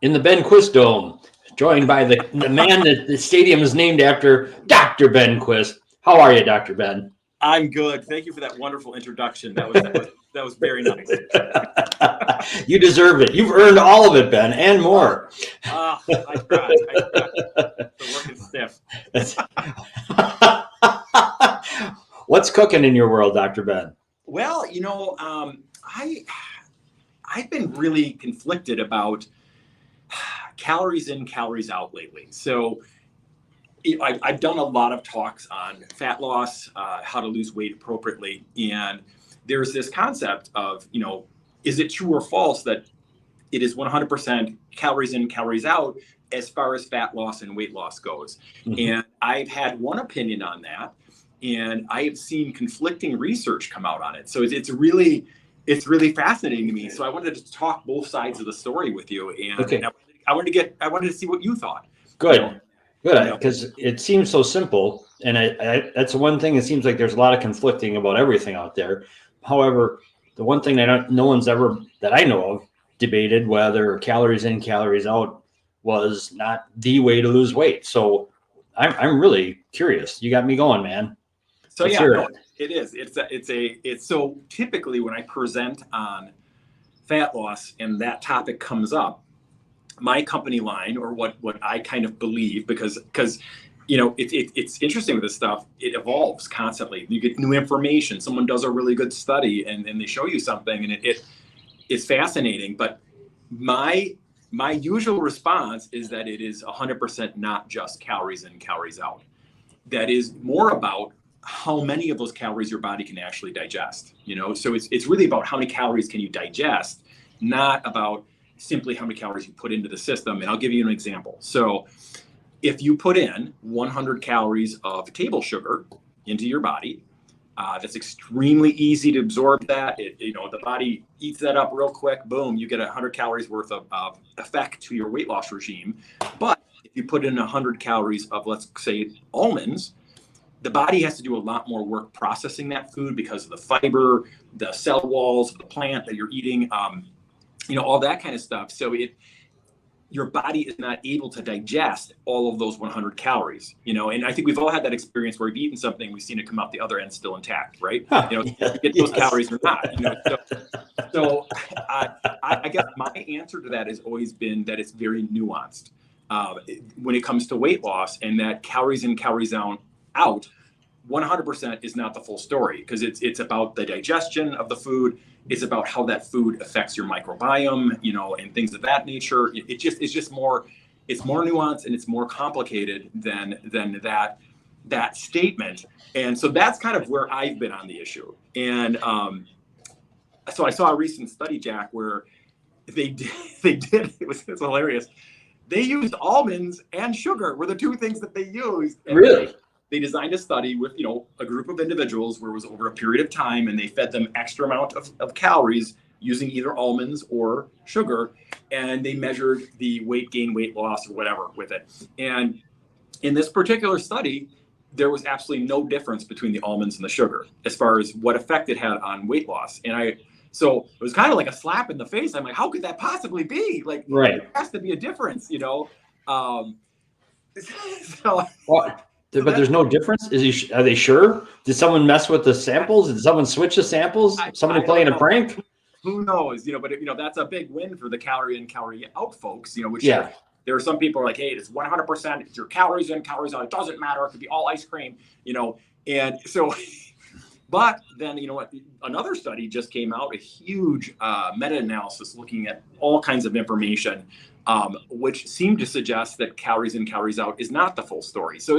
in the Ben Quist Dome, joined by the man that the stadium is named after, Dr. Ben Quist. How are you, Dr. Ben? I'm good. Thank you for that wonderful introduction. That was very nice. You deserve it. You've earned all of it, Ben, and more. I tried. The work is stiff. What's cooking in your world, Dr. Ben? Well, I've been really conflicted about calories in, calories out lately. So I've done a lot of talks on fat loss, how to lose weight appropriately. And there's this concept of, is it true or false that it is 100% calories in, calories out as far as fat loss and weight loss goes? Mm-hmm. And I've had one opinion on that, and I have seen conflicting research come out on it. So it's really fascinating to me. So I wanted to talk both sides of the story with you, and okay. I wanted to see what you thought. Good. Good, because it seems so simple, and that's one thing. It seems like there's a lot of conflicting about everything out there. However, the one thing that no one's ever, that I know of, debated whether calories in, calories out was not the way to lose weight. So I'm really curious. You got me going, man. So it is. It's so typically when I present on fat loss and that topic comes up, my company line, or what I kind of believe, because it's interesting with this stuff. It evolves constantly. You get new information. Someone does a really good study and they show you something, and it's fascinating. But my usual response is that it is 100% not just calories in, calories out. That is more about how many of those calories your body can actually digest. So it's really about how many calories can you digest, not about simply how many calories you put into the system. And I'll give you an example. So if you put in 100 calories of table sugar into your body, that's extremely easy to absorb that. The body eats that up real quick. Boom, you get 100 calories worth of effect to your weight loss regime. But if you put in 100 calories of, let's say, almonds, the body has to do a lot more work processing that food because of the fiber, the cell walls of the plant that you're eating, all that kind of stuff. So your body is not able to digest all of those 100 calories, and I think we've all had that experience where we've eaten something, we've seen it come out the other end still intact, right? You get those calories or not. So I guess my answer to that has always been that it's very nuanced when it comes to weight loss, and that calories in, calories out 100% is not the full story, because it's about the digestion of the food. It's about how that food affects your microbiome, and things of that nature. It's more nuanced, and it's more complicated than that statement. And so that's kind of where I've been on the issue. And so I saw a recent study, Jack, where they did it was hilarious. They used almonds and sugar were the two things that they used. And really? They designed a study with, a group of individuals where it was over a period of time, and they fed them extra amount of calories using either almonds or sugar, and they measured the weight gain, weight loss, or whatever with it. And in this particular study, there was absolutely no difference between the almonds and the sugar as far as what effect it had on weight loss. So it was kind of like a slap in the face. I'm like, how could that possibly be? Like, right. There has to be a difference, But there's no difference. Are they sure? Did someone mess with the samples? Did someone switch the samples? Somebody playing a prank? Who knows? But that's a big win for the calorie in, calorie out folks. Which there are some people are like, hey, it's 100%. It's your calories in, calories out. It doesn't matter. It could be all ice cream. And so. But then, another study just came out, a huge meta-analysis looking at all kinds of information, which seemed to suggest that calories in, calories out is not the full story. So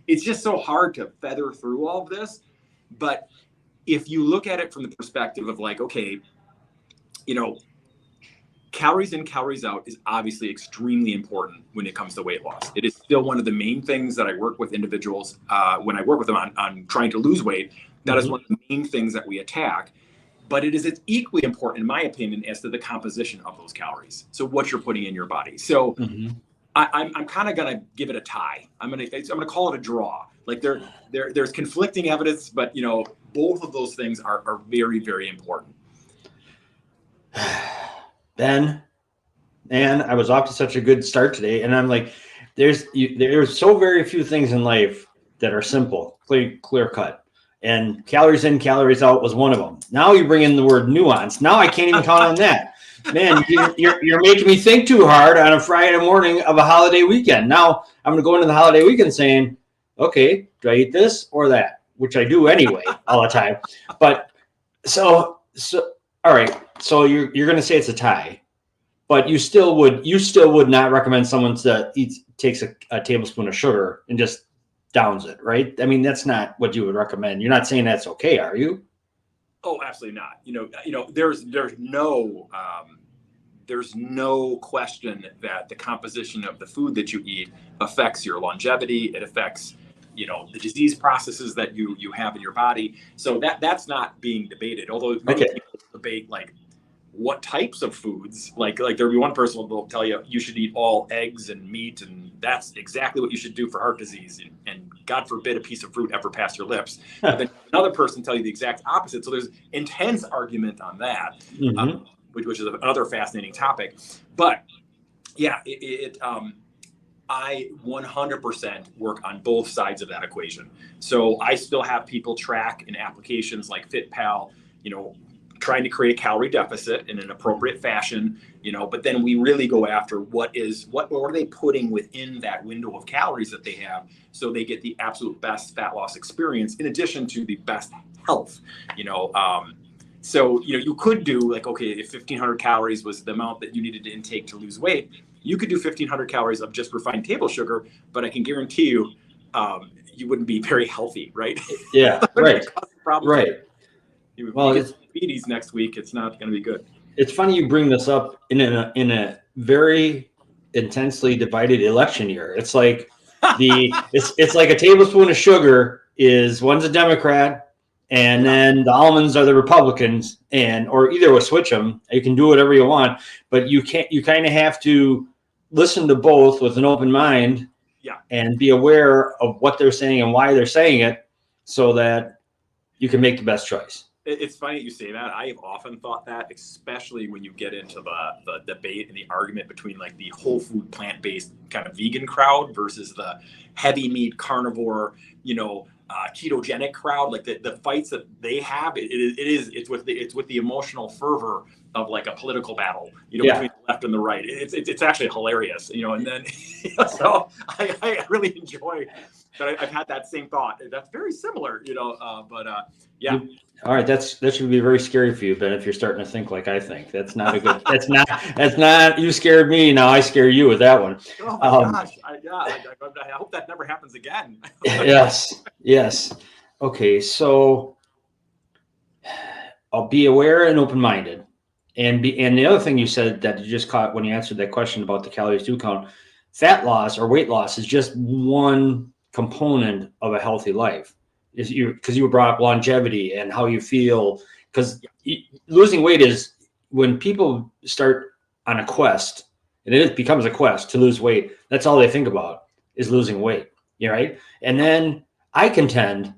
it's just so hard to feather through all of this. But if you look at it from the perspective of calories in, calories out is obviously extremely important when it comes to weight loss. It is still one of the main things that I work with individuals when I work with them on trying to lose weight. That is one of the main things that we attack. But it's equally important, in my opinion, as to the composition of those calories. So what you're putting in your body. So I'm kind of gonna give it a tie. I'm gonna call it a draw. Like there's conflicting evidence, but both of those things are very, very important. Ben, and I was off to such a good start today. And I'm like, there's so very few things in life that are simple, clear cut. And calories in, calories out was one of them. Now you bring in the word nuance. Now I can't even count on that. Man, you're making me think too hard on a Friday morning of a holiday weekend. Now I'm going to go into the holiday weekend saying, okay, do I eat this or that? Which I do anyway, all the time. But so all right. So you're going to say it's a tie, but you still would not recommend someone to takes a tablespoon of sugar and just downs it, right? I mean, that's not what you would recommend. You're not saying that's okay, are you? Oh, absolutely not. There's no question that the composition of the food that you eat affects your longevity. It affects, the disease processes that you have in your body. So that's not being debated. Although many people debate like what types of foods, like there'll be one person will tell you should eat all eggs and meat, and that's exactly what you should do for heart disease. And God forbid a piece of fruit ever pass your lips. But then another person tell you the exact opposite. So there's intense argument on that, which is another fascinating topic. But yeah, I 100% work on both sides of that equation. So I still have people track in applications like FitPal, trying to create a calorie deficit in an appropriate fashion, but then we really go after what are they putting within that window of calories that they have, so they get the absolute best fat loss experience in addition to the best health. So you could do like, okay, if 1,500 calories was the amount that you needed to intake to lose weight, you could do 1,500 calories of just refined table sugar, but I can guarantee you, you wouldn't be very healthy, right? Yeah, right. Right. Well, it's diabetes next week. It's not going to be good. It's funny you bring this up in a very intensely divided election year. It's like it's like a tablespoon of sugar is one's a Democrat, and then the almonds are the Republicans, or either way, switch them. You can do whatever you want, but you kind of have to listen to both with an open mind, and be aware of what they're saying and why they're saying it, so that you can make the best choice. It's funny that you say that. I have often thought that, especially when you get into the debate and the argument between like the whole food, plant-based kind of vegan crowd versus the heavy meat carnivore, ketogenic crowd. Like the fights that they have, it's with the emotional fervor of like a political battle, between the left and the right. It's actually hilarious, and then so I really enjoy that. I've had that same thought. That's very similar, but yeah. All right, that should be very scary for you, Ben, if you're starting to think like I think. That's not a good. That's not. You scared me. Now I scare you with that one. Oh my gosh! I hope that never happens again. Yes. Okay, so I'll be aware and open-minded, and the other thing you said that you just caught when you answered that question about the calories do count. Fat loss or weight loss is just one component of a healthy life. Because you brought up longevity and how you feel, because losing weight is when people start on a quest, and it becomes a quest to lose weight. That's all they think about is losing weight. Right. And then I contend,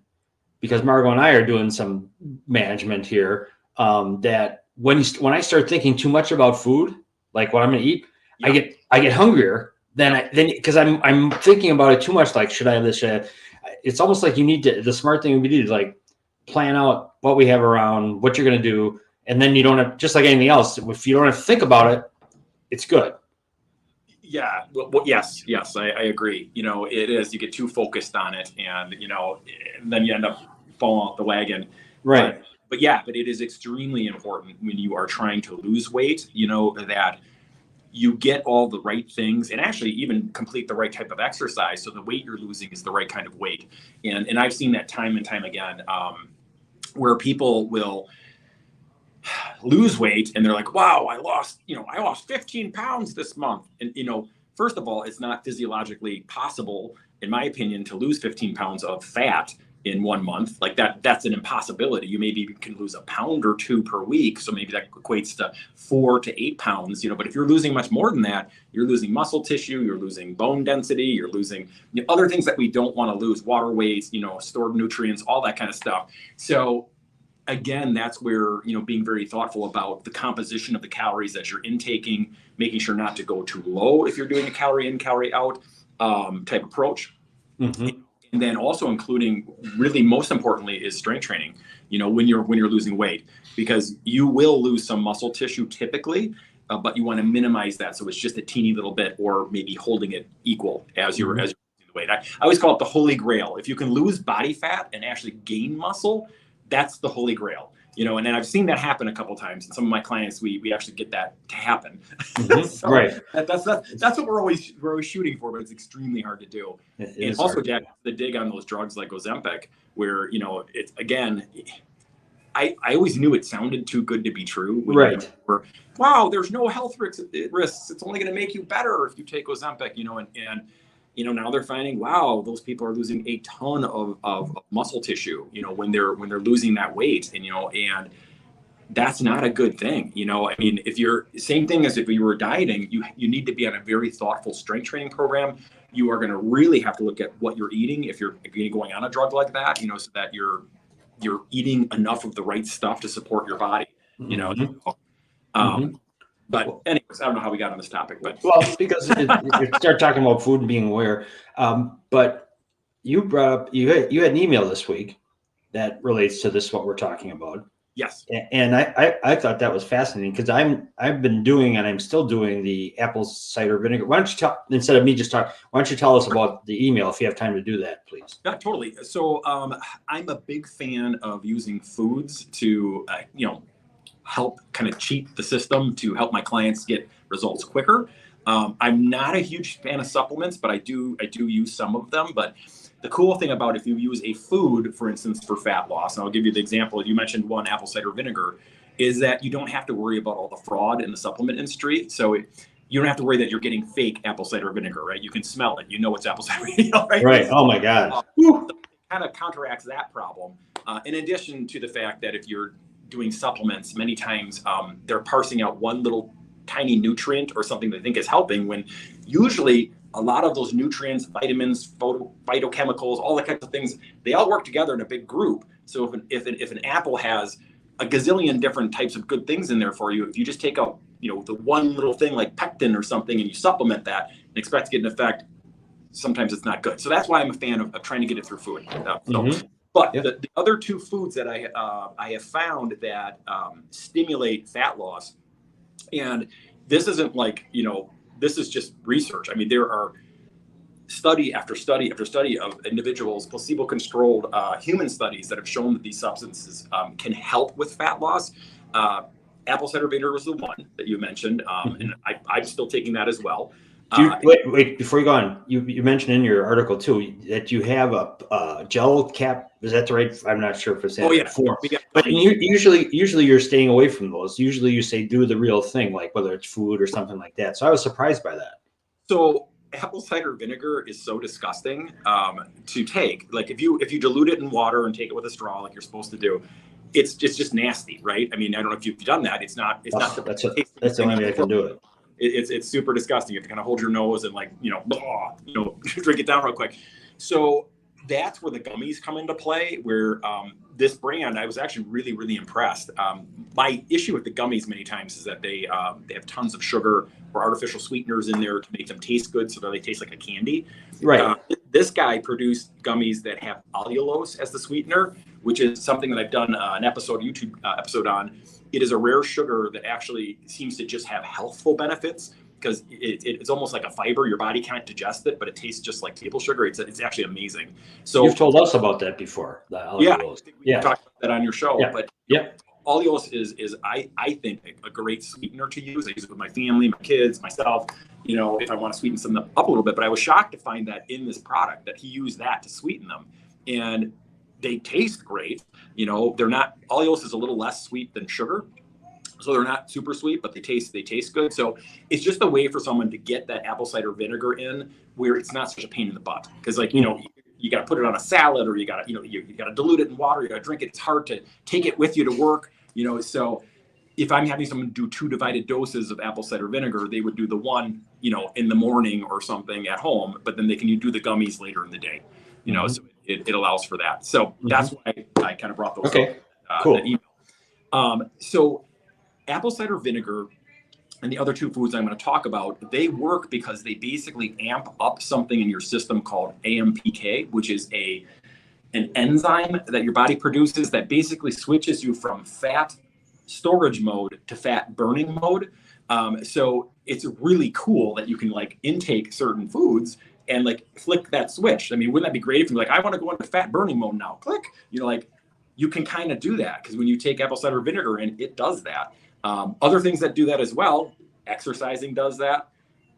because Margot and I are doing some management here, that when I start thinking too much about food, like what I'm going to eat, I get hungrier then because I'm thinking about it too much. Like, should I have this? Should I have? It's almost like the smart thing would be to like plan out what we have around, what you're going to do. And then you don't have, just like anything else, if you don't have to think about it, it's good. Yeah. Well, yes, I agree. It is, you get too focused on it and, then you end up falling off the wagon. Right. But it is extremely important when you are trying to lose weight, that you get all the right things and actually even complete the right type of exercise. So the weight you're losing is the right kind of weight. And I've seen that time and time again, where people will lose weight and they're like, wow, I lost 15 pounds this month. And, first of all, it's not physiologically possible, in my opinion, to lose 15 pounds of fat in 1 month. Like that's an impossibility. You maybe can lose a pound or two per week. So maybe that equates to 4 to 8 pounds, but if you're losing much more than that, you're losing muscle tissue, you're losing bone density, you're losing other things that we don't want to lose, water weight, stored nutrients, all that kind of stuff. So again, that's where, being very thoughtful about the composition of the calories that you're intaking, making sure not to go too low if you're doing a calorie in, calorie out type approach. Mm-hmm. And then also including, really most importantly, is strength training, when you're losing weight, because you will lose some muscle tissue typically, but you want to minimize that. So it's just a teeny little bit, or maybe holding it equal as you're losing the weight. I always call it the holy grail. If you can lose body fat and actually gain muscle, that's the holy grail. And then I've seen that happen a couple of times. And some of my clients, we actually get that to happen. Mm-hmm. So right. That's what we're always shooting for, but it's extremely hard to do. And also, Jack, the dig on those drugs like Ozempic, where it's, again, I always knew it sounded too good to be true. Right. Wow, there's no health risks. It's only going to make you better if you take Ozempic. And now they're finding, wow, those people are losing a ton of muscle tissue, when they're losing that weight, and that's not a good thing. I mean, if you're, same thing as if you were dieting, you need to be on a very thoughtful strength training program. You are going to really have to look at what you're eating if you're going on a drug like that, so that you're eating enough of the right stuff to support your body, But anyways, I don't know how we got on this topic, but because you start talking about food and being aware. But you brought up, you had an email this week that relates to this, what we're talking about. Yes. And I thought that was fascinating, because I've been doing, and I'm still doing, the apple cider vinegar. Why don't you tell, instead of me just talk, why don't you tell us about the email if you have time to do that, please? Yeah, totally. So I'm a big fan of using foods to, help kind of cheat the system, to help my clients get results quicker. I'm not a huge fan of supplements, but I do use some of them. But the cool thing about, if you use a food, for instance, for fat loss, and I'll give you the example, you mentioned one, apple cider vinegar, is that you don't have to worry about all the fraud in the supplement industry. So you don't have to worry that you're getting fake apple cider vinegar, right? You can smell it. It's apple cider vinegar, right? Right. Oh my God. So it kind of counteracts that problem. In addition to the fact that if you're doing supplements, many times they're parsing out one little tiny nutrient or something they think is helping, when usually a lot of those nutrients, vitamins, phytochemicals, all that kinds of things, they all work together in a big group. So if an apple has a gazillion different types of good things in there for you, if you just take out the one little thing like pectin or something and you supplement that and expect to get an effect, sometimes it's not good. So that's why I'm a fan of trying to get it through food. But the other two foods that I have found that stimulate fat loss, and this isn't like, this is just research. I mean, there are study after study after study of individuals, placebo-controlled human studies that have shown that these substances can help with fat loss. Apple cider vinegar was the one that you mentioned, and I'm still taking that as well. Wait, before you go on, you mentioned in your article too that you have a gel cap. Is that the right? I'm not sure if it's that form. But usually you're staying away from those. Usually you say do the real thing, like whether it's food or something like that. So I was surprised by that. So apple cider vinegar is so disgusting to take. Like if you dilute it in water and take it with a straw, like you're supposed to do, it's just nasty, right? I mean, I don't know if you've done that. It's not. That's the only way I can do it. It's super disgusting. You have to kind of hold your nose and drink it down real quick. So that's where the gummies come into play, where this brand, I was actually really, really impressed. My issue with the gummies many times is that they have tons of sugar or artificial sweeteners in there to make them taste good, so that they taste like a candy. Right. This guy produced gummies that have allulose as the sweetener, which is something that I've done an YouTube episode on. It is a rare sugar that actually seems to just have healthful benefits, because it's almost like a fiber. Your body can't digest it, but it tastes just like table sugar. It's actually amazing. So you've told us about that before. The allulose. We talked about that on your show. Yeah. But yep. Allulose is I think a great sweetener to use. I use it with my family, my kids, myself. If I want to sweeten something up a little bit. But I was shocked to find that in this product that he used that to sweeten them, and they taste great. They're not, allulose is a little less sweet than sugar, so they're not super sweet, but they taste good. So it's just a way for someone to get that apple cider vinegar in where it's not such a pain in the butt. Because you got to put it on a salad, or you got to dilute it in water. You got to drink it. It's hard to take it with you to work. So if I'm having someone do 2 divided doses of apple cider vinegar, they would do the one, in the morning or something at home, but then they can do the gummies later in the day. So it allows for that. So that's why I kind of brought those up. Cool. the email. So apple cider vinegar and the other two foods I'm going to talk about, they work because they basically amp up something in your system called AMPK, which is an enzyme that your body produces that basically switches you from fat storage mode to fat burning mode. So it's really cool that you can like intake certain foods and like flick that switch. I mean, wouldn't that be great if you're like, I want to go into fat burning mode now, click, like you can kind of do that because when you take apple cider vinegar in, it does that. Other things that do that as well, exercising does that,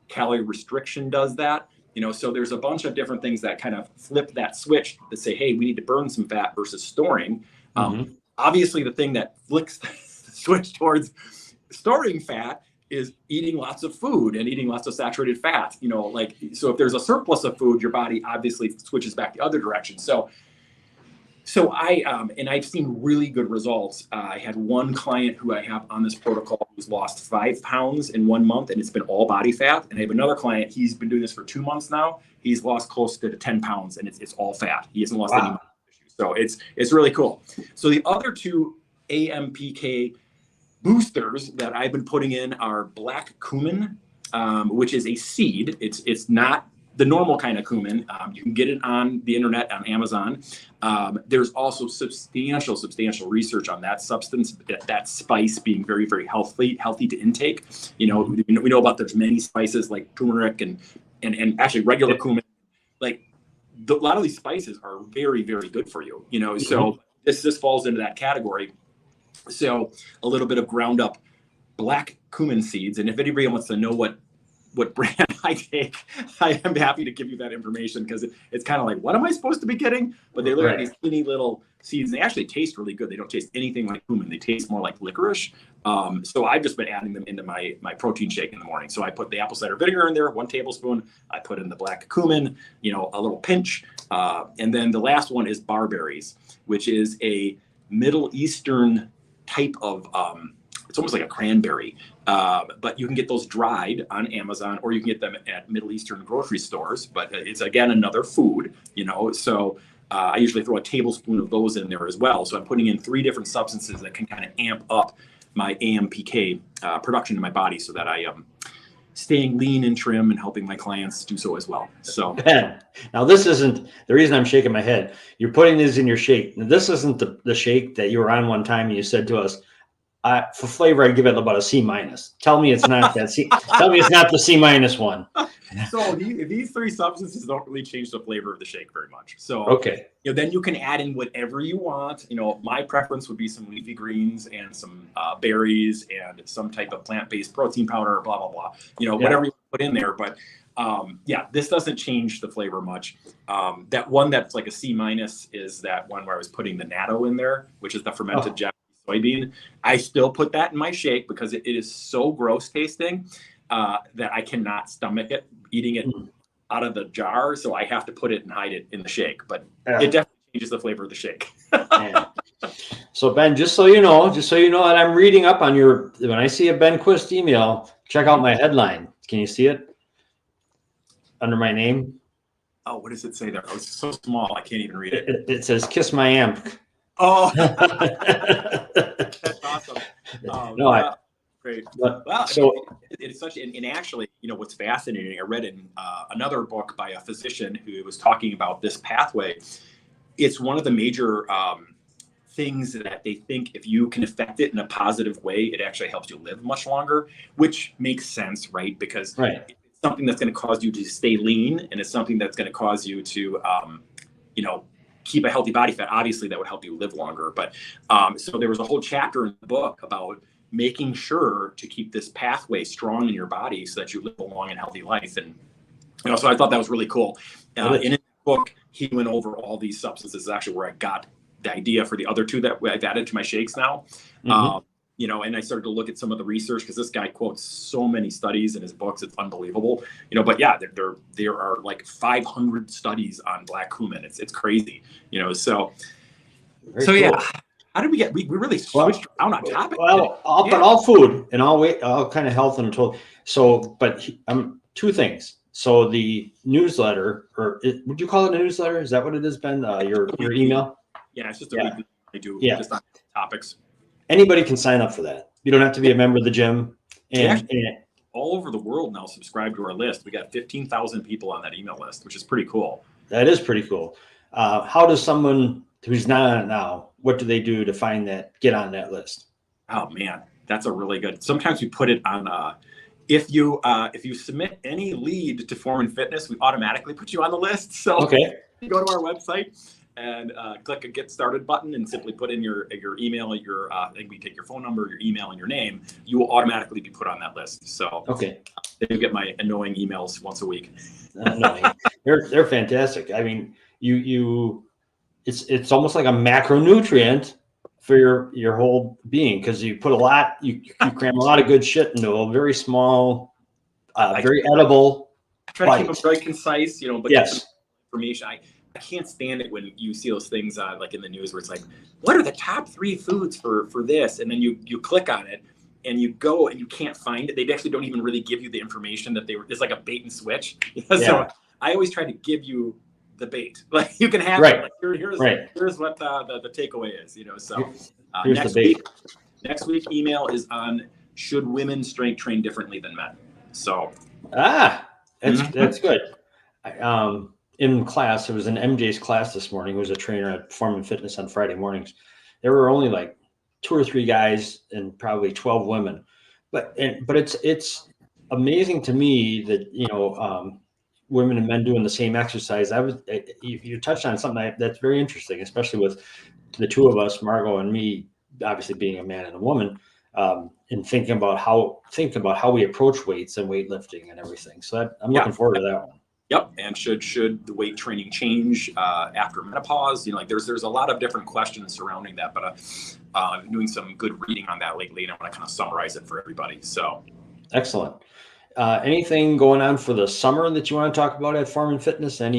calorie restriction does that, so there's a bunch of different things that kind of flip that switch that say, hey, we need to burn some fat versus storing. Obviously, the thing that flicks the switch towards storing fat is eating lots of food and eating lots of saturated fat, so if there's a surplus of food, your body obviously switches back the other direction. So I've seen really good results. I had one client who I have on this protocol who's lost 5 pounds in 1 month, and it's been all body fat. And I have another client, he's been doing this for 2 months now. He's lost close to 10 pounds, and it's all fat. He hasn't lost any muscle tissue. So it's really cool. So the other two AMPK boosters that I've been putting in are black cumin, which is a seed. It's not the normal kind of cumin. You can get it on the internet, on Amazon. There's also substantial research on that substance, that spice being very, very healthy to intake. We know about there's many spices like turmeric and actually regular cumin. Like a lot of these spices are very, very good for you. So this falls into that category. So a little bit of ground up black cumin seeds, and if anybody wants to know what brand I take, I am happy to give you that information because it's kind of like, what am I supposed to be getting? But they look like these teeny little seeds. They actually taste really good. They don't taste anything like cumin. They taste more like licorice. So I've just been adding them into my protein shake in the morning. So I put the apple cider vinegar in there, 1 tablespoon. I put in the black cumin, a little pinch. And then the last one is barberries, which is a Middle Eastern type of it's almost like a cranberry, but you can get those dried on Amazon, or you can get them at Middle Eastern grocery stores. But it's, again, another food, so I usually throw a tablespoon of those in there as well. So I'm putting in 3 different substances that can kind of amp up my AMPK production in my body so that I am staying lean and trim and helping my clients do so as well. So Ben, now this isn't the reason I'm shaking my head. You're putting these in your shake. Now, this isn't the shake that you were on one time and you said to us, for flavor, I'd give it about a C-. Tell me it's not that C. Tell me it's not the C- one. So these 3 substances don't really change the flavor of the shake very much. So okay, then you can add in whatever you want. My preference would be some leafy greens and some berries and some type of plant-based protein powder, blah blah blah. Whatever you put in there. But this doesn't change the flavor much. That one that's like a C- is that one where I was putting the natto in there, which is the fermented Japanese soybean. I still put that in my shake because it is so gross tasting that I cannot stomach it, eating it out of the jar. So I have to put it and hide it in the shake. But it definitely changes the flavor of the shake. So Ben, just so you know that I'm reading up on when I see a Ben Quist email, check out my headline. Can you see it under my name? Oh, what does it say there? Oh, it's so small. I can't even read it. It says "Kiss my amp." Oh, that's awesome. Great. Well, so it's such, and actually, what's fascinating, I read in another book by a physician who was talking about this pathway. It's one of the major things that they think if you can affect it in a positive way, it actually helps you live much longer, which makes sense, right? Because it's something that's going to cause you to stay lean, and it's something that's going to cause you to, keep a healthy body fat. Obviously, that would help you live longer. But so there was a whole chapter in the book about making sure to keep this pathway strong in your body so that you live a long and healthy life. And so I thought that was really cool. In the book, he went over all these substances. Actually, where I got the idea for the other 2 that I've added to my shakes now. And I started to look at some of the research because this guy quotes so many studies in his books. It's unbelievable, but yeah, there are like 500 studies on black cumin. It's crazy, so cool. Yeah. How did we really switched around on topic? Well, but all food and all kind of health and total. So, but 2 things. So the newsletter, or would you call it a newsletter? Is that what it is, Ben? Your email? Yeah, it's just a weekly I do just on topics. Anybody can sign up for that. You don't have to be a member of the gym. And All over the world now subscribe to our list. We got 15,000 people on that email list, which is pretty cool. that is pretty cool. How does someone who's not on it now, what do they do to get on that list? Oh man, that's a really good. Sometimes we put it on. If you submit any lead to Form and Fitness, we automatically put you on the list. So Okay. you go to our website and click a Get Started button and simply put in your email, and we take your phone number, your email, and your name. You will automatically be put on that list. So Okay. you get my annoying emails once a week. No, they're fantastic. I mean, it's almost like a macronutrient for your whole being, because you put you cram a lot of good shit into a very small, very edible. I try to keep them very concise, but yes, information. I can't stand it when you see those things like in the news where it's like, what are the top 3 foods for this? And then you click on it and you go and you can't find it. They actually don't even really give you the information that it's like a bait and switch. So I always try to give you the bait. Like you can have it. Like, here's what the takeaway is, So next week email is on, should women strength train differently than men? So that's good. In class, it was in MJ's class this morning, who was a trainer at Form and Fitness on Friday mornings. There were only like 2 or 3 guys and probably 12 women, but it's amazing to me that women and men doing the same exercise. You touched on something that's very interesting, especially with the 2 of us, Margo and me, obviously being a man and a woman, and thinking about how we approach weights and weightlifting and everything. So I'm looking forward to that one. Yep. And should the weight training change after menopause? There's a lot of different questions surrounding that, but I'm doing some good reading on that lately, and I want to kind of summarize it for everybody. So excellent. Anything going on for the summer that you want to talk about at Form and Fitness? At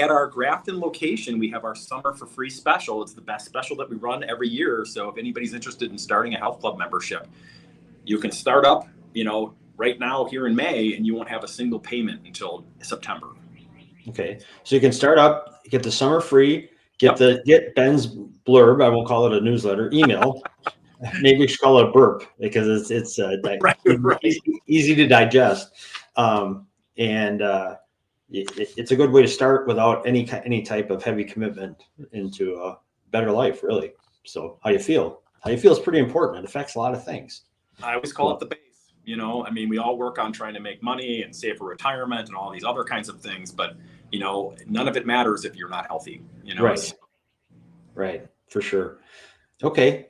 our Grafton location, we have our Summer for Free special. It's the best special that we run every year. So if anybody's interested in starting a health club membership, you can start up, right now here in May, and you won't have a single payment until September. Okay. So you can start up, get the summer free, get Ben's blurb. I won't call it a newsletter, email. Maybe we should call it a burp, because it's easy to digest. It's a good way to start without any type of heavy commitment into a better life, really. So how you feel is pretty important. It affects a lot of things. I always call it the base. We all work on trying to make money and save for retirement and all these other kinds of things, but none of it matters if you're not healthy. Right, for sure. Okay,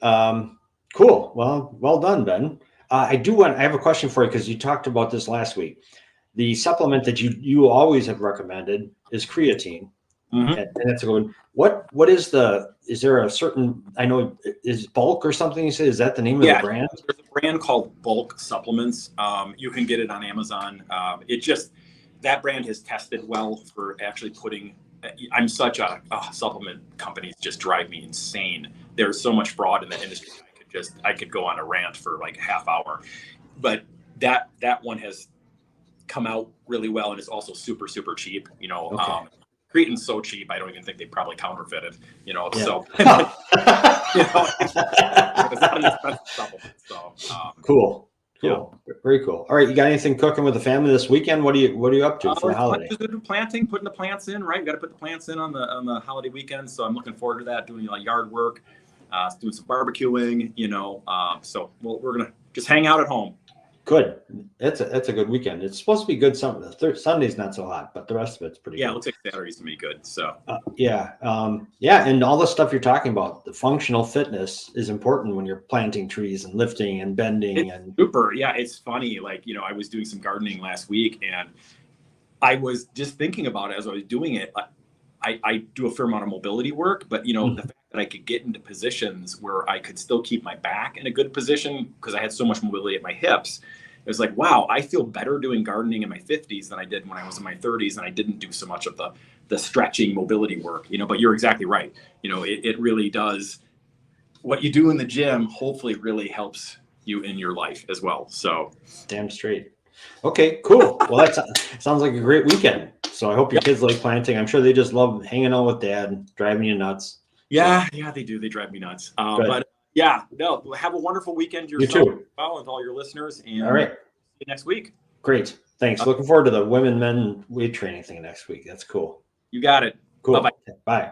cool. Well done, Ben. I have a question for you, because you talked about this last week. The supplement that you always have recommended is creatine. Mm-hmm. And that's a good one. What is there a certain, I know, is Bulk or something you said? Is that the name of the brand? There's a brand called Bulk Supplements. You can get it on Amazon. That brand has tested well for actually putting, I'm such a supplement companies just drive me insane. There's so much fraud in the industry. I could go on a rant for like a half hour, but that one has come out really well. And it's also super, super cheap, okay. Creatine's so cheap, I don't even think they probably counterfeited, so, it's not an expensive supplement. So, cool. Very cool. All right. You got anything cooking with the family this weekend? What are you up to for the holiday? Planting, putting the plants in, right? We got to put the plants in on the holiday weekend. So I'm looking forward to that, doing yard work, doing some barbecuing, so we're going to just hang out at home. Good. That's a good weekend. It's supposed to be good. Sunday's not so hot, but the rest of it's pretty good. Yeah, it looks like Saturday's going to be good. So and all the stuff you're talking about, the functional fitness is important when you're planting trees and lifting and bending. It's super. Yeah, it's funny. I was doing some gardening last week, and I was just thinking about it as I was doing it. I do a fair amount of mobility work, but the fact that I could get into positions where I could still keep my back in a good position because I had so much mobility at my hips. It was like, wow, I feel better doing gardening in my 50s than I did when I was in my 30s, and I didn't do so much of the stretching mobility work, but you're exactly right. It really does. What you do in the gym hopefully really helps you in your life as well. So damn straight. Okay, cool. Well, that sounds like a great weekend. So I hope your kids like planting. I'm sure they just love hanging out with Dad, driving you nuts. Yeah, they do. They drive me nuts. But Yeah, no, have a wonderful weekend You yourself, too. well, with all your listeners, and All right. see you next week. Great. Thanks. Looking forward to the women men weight training thing next week. That's cool. You got it. Cool. Bye-bye. Bye.